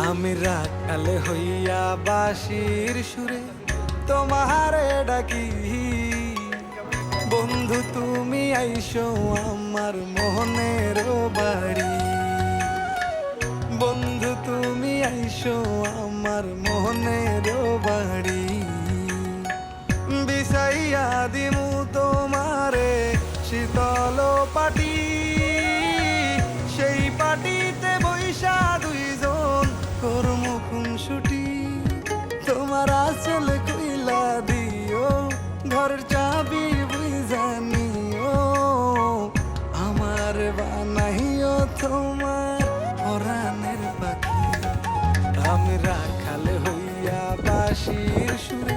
আমি রাখাল হইয়া বাঁশির সুরে তোমারে ডাকি, বন্ধু তুমি আইসো আমার মনের বাড়ি, বন্ধু তুমি আইসো আমার মনের বাড়ি। বিছাইয়া দিমু তোমারে শীতল পাটি, সেই পাটিতে বৈশা দুইজন করমু খুনসুটি। তোমার আঁচল কইলা দিও, ঘরের চাবি বুইঝা নিও, আমার বানাইও তোমার পরাণের পাখি। আমি রাখাল হইয়া বাঁশির সুরে